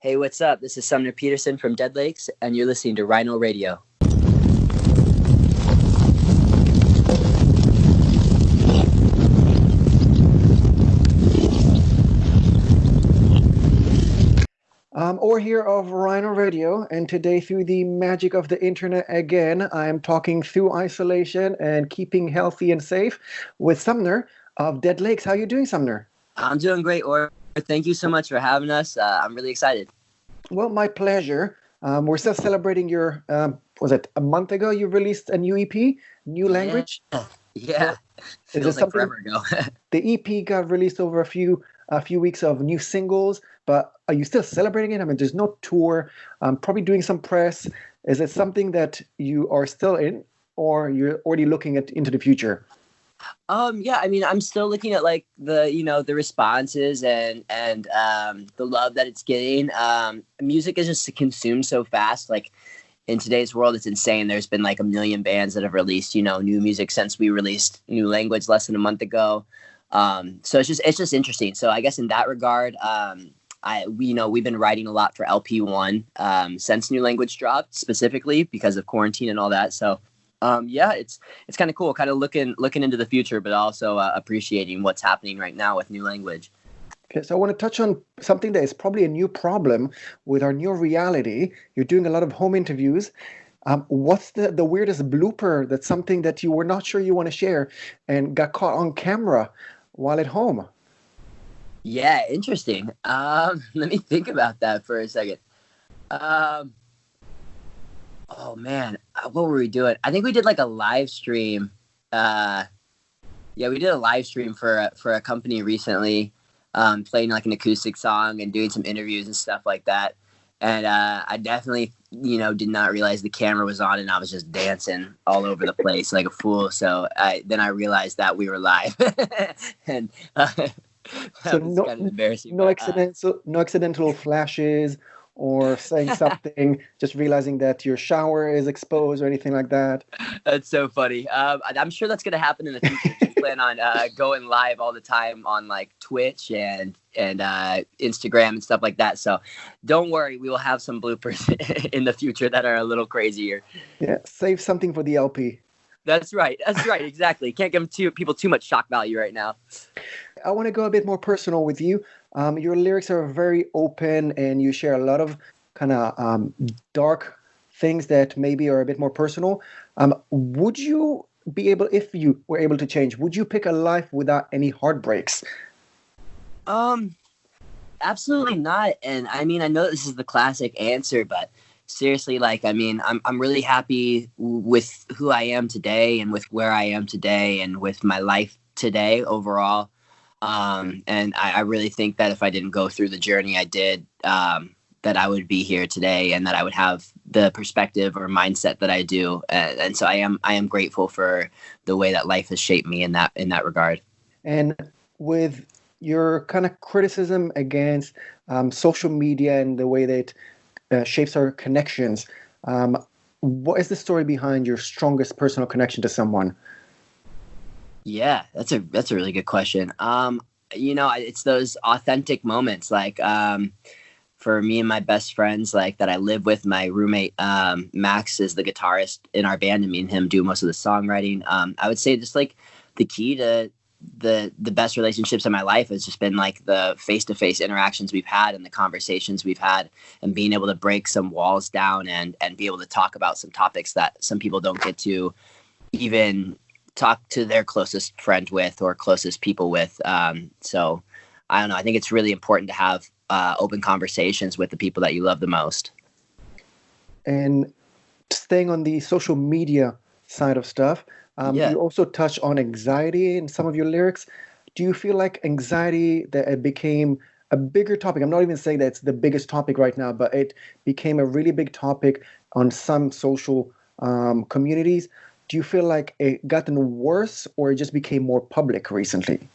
Hey, what's up? This is Sumner Peterson from Dead Lakes, and you're listening to Rhino Radio. Or here of Rhino Radio, and today through the magic of the internet again, I am talking through isolation and keeping healthy and safe with Sumner of Dead Lakes. How are you doing, Sumner? I'm doing great, Or. Thank you so much for having us. I'm really excited. Well, my pleasure. We're still celebrating your, was it a month ago you released a new EP, New Language? Yeah. So, feels like forever ago. The EP got released over a few weeks of new singles, but are you still celebrating it? I mean, there's no tour, probably doing some press. Is it something that you are still in, or you're already looking into the future? Yeah, I mean, I'm still looking at like the responses and the love that it's getting. Music is just consumed so fast. Like in today's world, it's insane. There's been like a million bands that have released, new music since we released New Language less than a month ago. So it's just interesting. So I guess in that regard, we've been writing a lot for LP1 since New Language dropped, specifically because of quarantine and all that. So it's kind of cool, kind of looking into the future, but also appreciating what's happening right now with New Language. Okay, so I want to touch on something that is probably a new problem with our new reality. You're doing a lot of home interviews. What's the weirdest blooper? That's something that you were not sure you want to share and got caught on camera while at home. Yeah, interesting. Let me think about that for a second. Oh man, what were we doing? I think we did like a live stream. We did a live stream for a company recently, playing like an acoustic song and doing some interviews and stuff like that. And I definitely, did not realize the camera was on, and I was just dancing all over the place like a fool. So then I realized that we were live, and so was kind of embarrassing. No accidental flashes or saying something, just realizing that your shower is exposed or anything like that. That's so funny. I'm sure that's going to happen in the future. We plan on going live all the time on like Twitch and Instagram and stuff like that. So don't worry, we will have some bloopers in the future that are a little crazier. Yeah, save something for the LP. That's right. Exactly. Can't give people too much shock value right now. I want to go a bit more personal with you. Your lyrics are very open, and you share a lot of kind of dark things that maybe are a bit more personal. Would you be able, if you were able to change, would you pick a life without any heartbreaks? Absolutely not. And I mean, I know this is the classic answer, but seriously, like, I mean, I'm really happy with who I am today and with where I am today and with my life today overall. And I really think that if I didn't go through the journey I did, that I would be here today and that I would have the perspective or mindset that I do. And so I am grateful for the way that life has shaped me in that regard. And with your kind of criticism against social media and the way that it shapes our connections, what is the story behind your strongest personal connection to someone? Yeah, that's a really good question. It's those authentic moments, like for me and my best friends, like that I live with. My roommate Max is the guitarist in our band, and me and him do most of the songwriting. I would say just like the key to the best relationships in my life has just been like the face-to-face interactions we've had and the conversations we've had, and being able to break some walls down and be able to talk about some topics that some people don't get to even talk to their closest friend with or closest people with. So I don't know. I think it's really important to have open conversations with the people that you love the most. And staying on the social media side of stuff, you also touch on anxiety in some of your lyrics. Do you feel like anxiety, that it became a bigger topic? I'm not even saying that it's the biggest topic right now, but it became a really big topic on some social communities. Do you feel like it gotten worse, or it just became more public recently?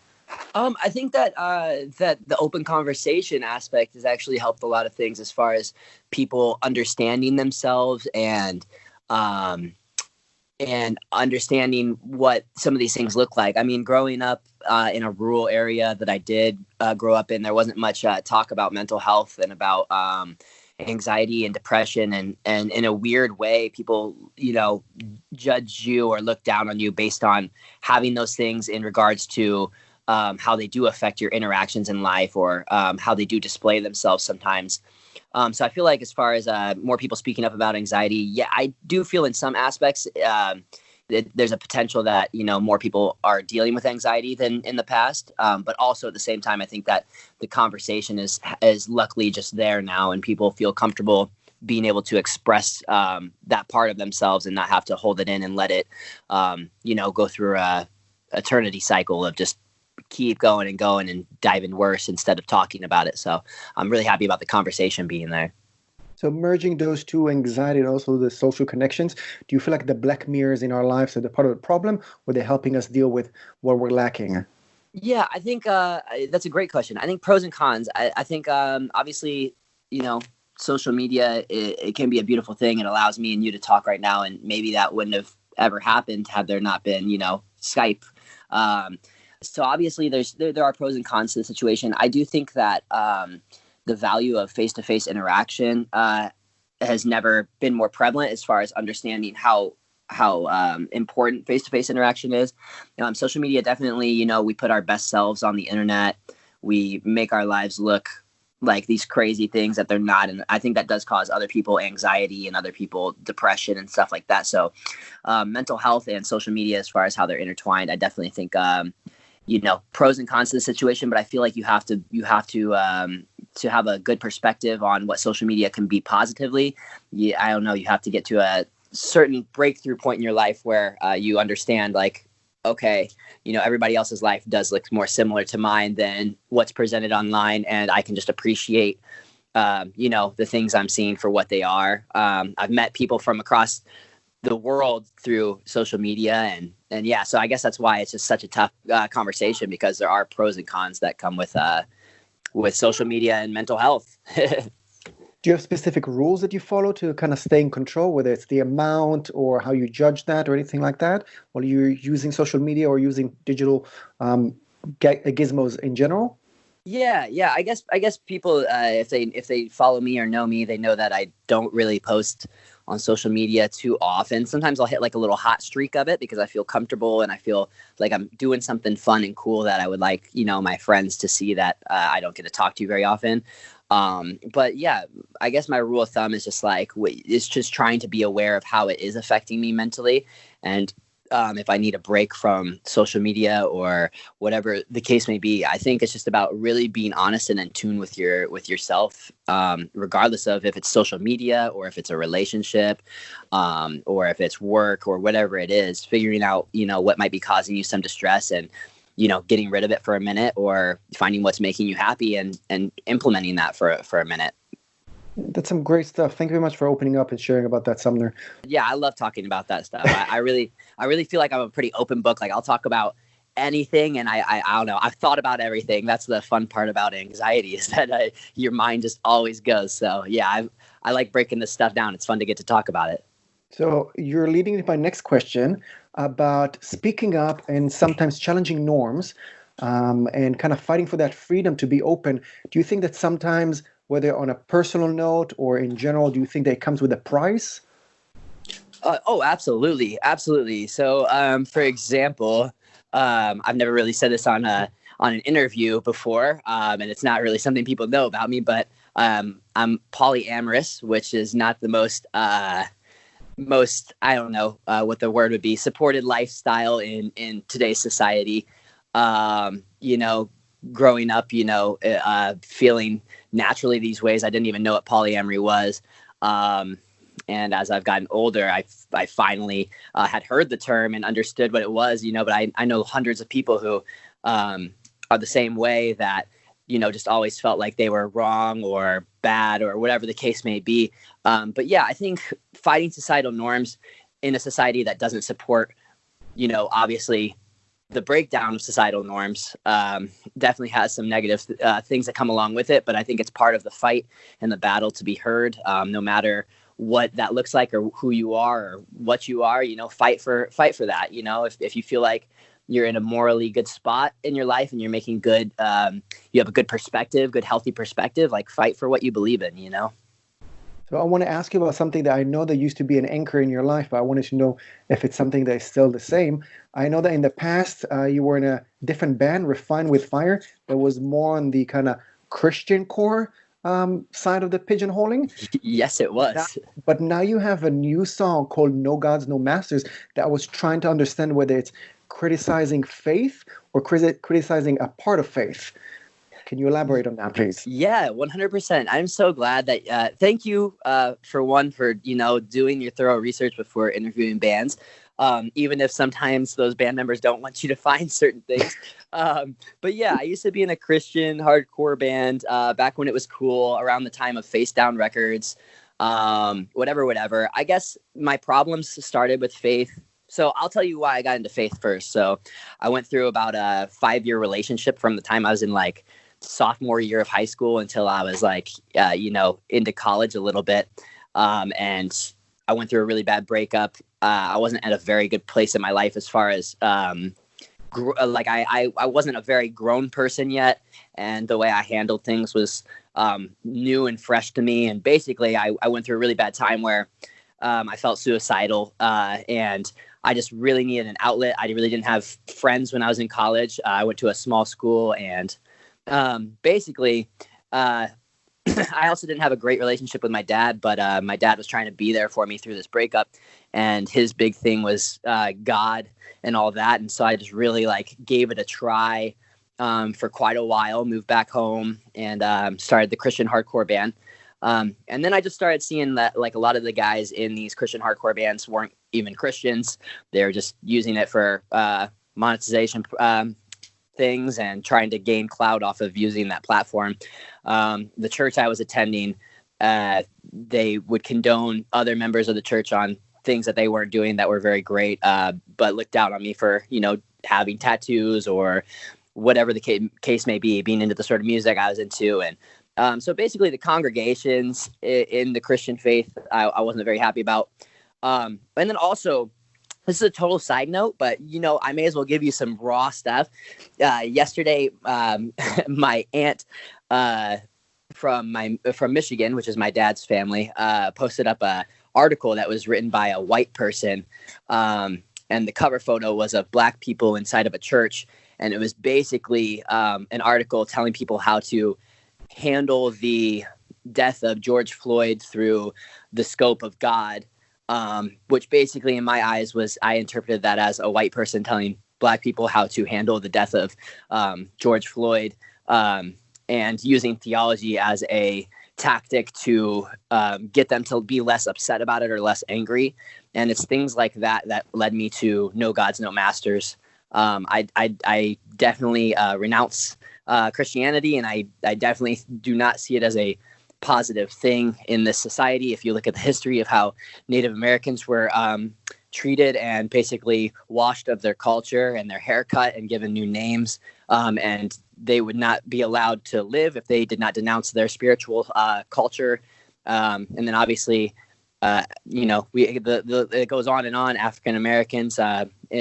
I think that the open conversation aspect has actually helped a lot of things as far as people understanding themselves and understanding what some of these things look like. I mean, growing up in a rural area that I did grow up in, there wasn't much talk about mental health and about anxiety and depression. And in a weird way, people, judge you or look down on you based on having those things in regards to how they do affect your interactions in life, or how they do display themselves sometimes. So I feel like as far as more people speaking up about anxiety, yeah, I do feel in some aspects there's a potential that, more people are dealing with anxiety than in the past. But also at the same time, I think that the conversation is luckily just there now, and people feel comfortable being able to express that part of themselves and not have to hold it in and let it, go through a eternity cycle of just keep going and diving worse instead of talking about it. So I'm really happy about the conversation being there. So merging those two, anxiety and also the social connections, do you feel like the black mirrors in our lives are the part of the problem, or they're helping us deal with what we're lacking? Yeah, I think that's a great question. I think pros and cons. I think obviously, social media, it can be a beautiful thing. It allows me and you to talk right now, and maybe that wouldn't have ever happened had there not been, Skype. So obviously there are pros and cons to the situation. I do think that the value of face-to-face interaction has never been more prevalent as far as understanding how important face-to-face interaction is. Social media, definitely, we put our best selves on the internet. We make our lives look like these crazy things that they're not. And I think that does cause other people anxiety and other people depression and stuff like that. So mental health and social media, as far as how they're intertwined, I definitely think, pros and cons to the situation, but I feel like you have to have a good perspective on what social media can be positively. I don't know. You have to get to a certain breakthrough point in your life where you understand, like, okay, everybody else's life does look more similar to mine than what's presented online. And I can just appreciate, the things I'm seeing for what they are. I've met people from across the world through social media, and yeah, so I guess that's why it's just such a tough conversation, because there are pros and cons that come with social media and mental health. Do you have specific rules that you follow to kind of stay in control, whether it's the amount or how you judge that or anything like that, while you're using social media or using digital gizmos in general? Yeah. I guess people, if they follow me or know me, they know that I don't really post on social media too often. Sometimes I'll hit like a little hot streak of it because I feel comfortable and I feel like I'm doing something fun and cool that I would like, my friends to see that I don't get to talk to very often. But yeah, I guess my rule of thumb is just like, it's just trying to be aware of how it is affecting me mentally. And if I need a break from social media or whatever the case may be, I think it's just about really being honest and in tune with yourself, regardless of if it's social media or if it's a relationship, or if it's work or whatever it is, figuring out, what might be causing you some distress and, getting rid of it for a minute, or finding what's making you happy and implementing that for a minute. That's some great stuff. Thank you very much for opening up and sharing about that, Sumner. Yeah, I love talking about that stuff. I really feel like I'm a pretty open book. Like, I'll talk about anything, and I don't know. I've thought about everything. That's the fun part about anxiety, is that your mind just always goes. So yeah, I like breaking this stuff down. It's fun to get to talk about it. So you're leading to my next question about speaking up and sometimes challenging norms, and kind of fighting for that freedom to be open. Do you think that sometimes, whether on a personal note or in general, do you think that it comes with a price? Oh, absolutely. Absolutely. So, for example, I've never really said this on an interview before, and it's not really something people know about me, but I'm polyamorous, which is not the most, I don't know what the word would be, supported lifestyle in today's society. Growing up, feeling naturally these ways. I didn't even know what polyamory was. And as I've gotten older, I finally had heard the term and understood what it was, but I know hundreds of people who are the same way, that, just always felt like they were wrong or bad or whatever the case may be. But yeah, I think fighting societal norms in a society that doesn't support, obviously the breakdown of societal norms, definitely has some negative things that come along with it. But I think it's part of the fight and the battle to be heard, no matter what that looks like or who you are or what you are, fight for that. If you feel like, you're in a morally good spot in your life and you're making good, you have a good perspective, good, healthy perspective, like fight for what you believe in, you know? So I want to ask you about something that I know that used to be an anchor in your life, but I wanted to know if it's something that is still the same. I know that in the past, you were in a different band, Refined with Fire, that was more on the kind of Christian core side of the pigeonholing. Yes, it was. But now you have a new song called No Gods, No Masters that I was trying to understand whether it's criticizing faith or criticizing a part of faith. Can you elaborate on that, please? Yeah, 100%. I'm so glad that, thank you for, you know, doing your thorough research before interviewing bands. Even if sometimes those band members don't want you to find certain things. But yeah, I used to be in a Christian hardcore band back when it was cool, around the time of Face Down Records, whatever. I guess my problems started with faith. So I'll tell you why I got into faith first. So I went through about a 5-year relationship from the time I was in like sophomore year of high school until I was like, you know, into college a little bit. And I went through a really bad breakup. I wasn't at a very good place in my life as far as I wasn't a very grown person yet. And the way I handled things was new and fresh to me. And basically, I went through a really bad time where I felt suicidal and I just really needed an outlet. I really didn't have friends when I was in college. I went to a small school and basically, I also didn't have a great relationship with my dad, but my dad was trying to be there for me through this breakup, and his big thing was God and all that. And so I just really like gave it a try for quite a while, moved back home and started the Christian hardcore band. And then I just started seeing that like a lot of the guys in these Christian hardcore bands weren't even Christians. They were just using it for monetization things and trying to gain clout off of using that platform. The church I was attending, they would condone other members of the church on things that they weren't doing that were very great, but looked down on me for, you know, having tattoos or whatever the case may be, being into the sort of music I was into. And so basically the congregations in the Christian faith, I wasn't very happy about. And then also, this is a total side note, but, you know, I may as well give you some raw stuff. Yesterday, my aunt from Michigan, which is my dad's family, posted up a article that was written by a white person. And the cover photo was of Black people inside of a church. And it was basically an article telling people how to handle the death of George Floyd through the scope of God. Which basically in my eyes was, I interpreted that as a white person telling Black people how to handle the death of George Floyd and using theology as a tactic to get them to be less upset about it or less angry. And it's things like that that led me to No Gods, No Masters. I definitely renounce Christianity, and I definitely do not see it as a positive thing in this society. If you look at the history of how Native Americans were treated and basically washed of their culture and their haircut and given new names, and they would not be allowed to live if they did not denounce their spiritual culture. And then obviously, you know, it goes on and on. African Americans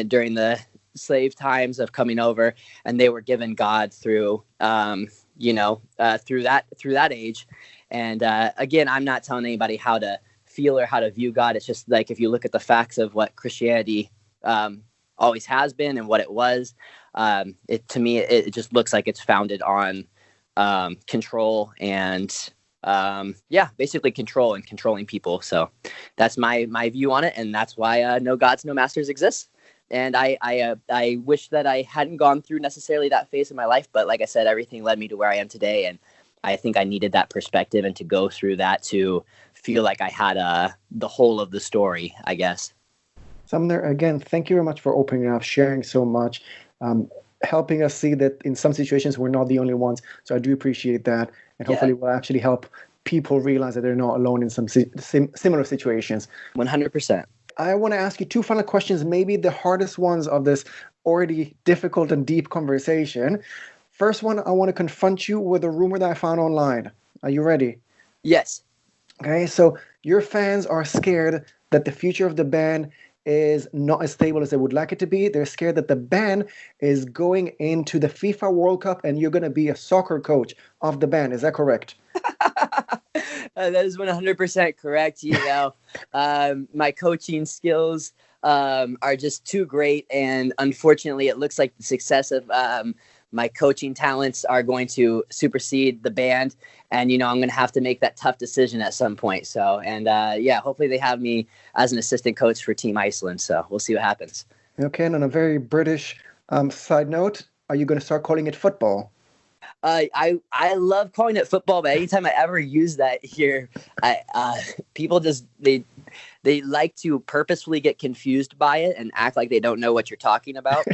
during the slave times of coming over, and they were given God through through that age. And again, I'm not telling anybody how to feel or how to view God. It's just like, if you look at the facts of what Christianity always has been and what it was, to me, it just looks like it's founded on control and basically control and controlling people. So that's my view on it, and that's why No Gods, No Masters exists. And I wish that I hadn't gone through necessarily that phase of my life, but like I said, everything led me to where I am today, and I think I needed that perspective and to go through that to feel like I had the whole of the story, I guess. Sumner, again, thank you very much for opening up, sharing so much, helping us see that in some situations we're not the only ones. So I do appreciate that, and hopefully we'll actually help people realize that they're not alone in some similar situations. 100%. I want to ask you two final questions, maybe the hardest ones of this already difficult and deep conversation. First one, I want to confront you with a rumor that I found online. Are you ready? Yes. Okay, so your fans are scared that the future of the band is not as stable as they would like it to be. They're scared that the band is going into the FIFA World Cup and you're going to be a soccer coach of the band. Is that correct? That is 100% correct. My coaching skills are just too great. And unfortunately, it looks like the success of my coaching talents are going to supersede the band. And, I'm going to have to make that tough decision at some point. So, and hopefully they have me as an assistant coach for Team Iceland. So we'll see what happens. Okay. And on a very British side note, are you going to start calling it football? I love calling it football, but anytime I ever use that here, people just they like to purposefully get confused by it and act like they don't know what you're talking about.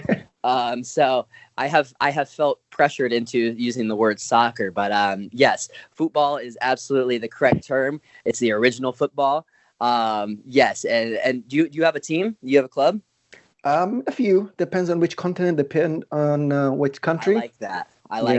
So I have felt pressured into using the word soccer, but yes, football is absolutely the correct term. It's the original football. Yes, and do you have a team? Do you have a club? A few. Depends on which continent. Depend on which country. I like that.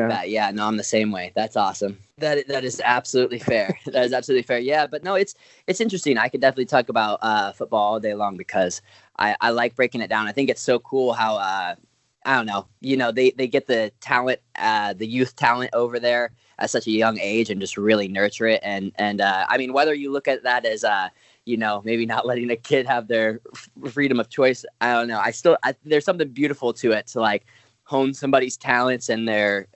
That. Yeah, no, I'm the same way. That's awesome. That is absolutely fair. That is absolutely fair. Yeah, but no, it's interesting. I could definitely talk about football all day long because I like breaking it down. I think it's so cool how I don't know. They get the talent, the youth talent over there at such a young age and just really nurture it. And I mean, whether you look at that as maybe not letting a kid have their freedom of choice, I don't know. There's something beautiful to it to like hone somebody's talents and their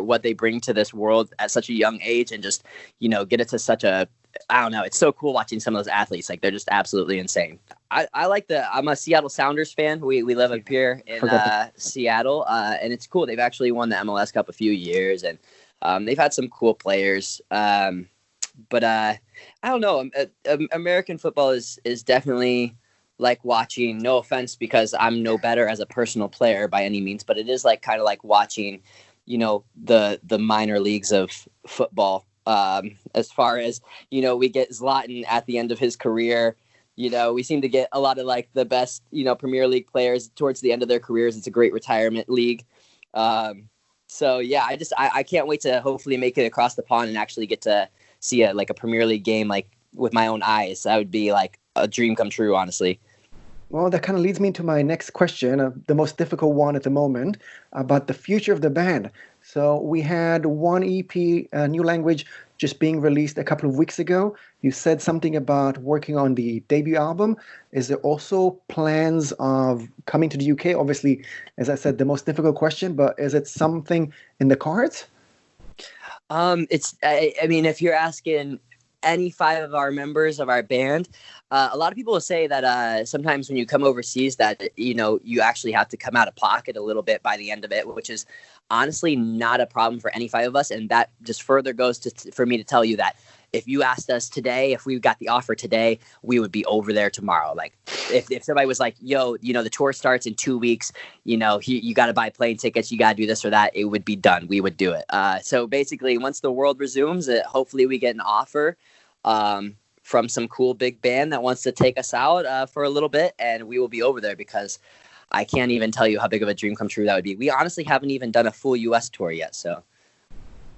what they bring to this world at such a young age and just, get it to such a, I don't know. It's so cool watching some of those athletes. Like they're just absolutely insane. I'm a Seattle Sounders fan. We live up here in Seattle and it's cool. They've actually won the MLS Cup a few years and they've had some cool players. But I don't know. American football is definitely like watching, no offense, because I'm no better as a personal player by any means, but it is like kind of like watching, the minor leagues of football. As far as, we get Zlatan at the end of his career, we seem to get a lot of like the best, Premier League players towards the end of their careers. It's a great retirement league. So yeah, I can't wait to hopefully make it across the pond and actually get to see a Premier League game, like with my own eyes. That would be like a dream come true, honestly. Well, that kind of leads me to my next question, the most difficult one at the moment, about the future of the band. So we had one EP, New Language, just being released a couple of weeks ago. You said something about working on the debut album. Is there also plans of coming to the UK? Obviously, as I said, the most difficult question, but is it something in the cards? I mean, if you're asking any 5 of our members of our band, a lot of people will say that sometimes when you come overseas that, you actually have to come out of pocket a little bit by the end of it, which is honestly not a problem for any 5 of us. And that just further goes for me to tell you that if you asked us today, if we got the offer today, we would be over there tomorrow. Like if somebody was like, yo, the tour starts in 2 weeks, you got to buy plane tickets, you got to do this or that, it would be done. We would do it. So basically once the world resumes, hopefully we get an offer from some cool big band that wants to take us out for a little bit, and we will be over there because I can't even tell you how big of a dream come true that would be. We honestly haven't even done a full U.S. tour yet, so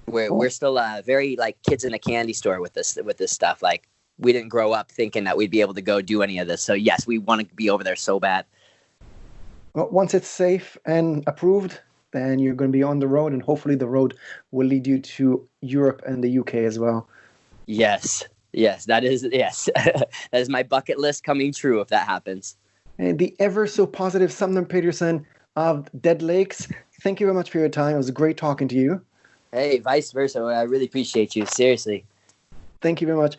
we're still very like kids in a candy store with this stuff. Like we didn't grow up thinking that we'd be able to go do any of this. So yes, we want to be over there so bad. Well, once it's safe and approved, then you're going to be on the road, and hopefully the road will lead you to Europe and the UK as well. Yes, that is my bucket list coming true if that happens. And the ever so positive Sumner Peterson of Dead Lakes, thank you very much for your time. It was great talking to you. Hey, vice versa. I really appreciate you. Seriously. Thank you very much.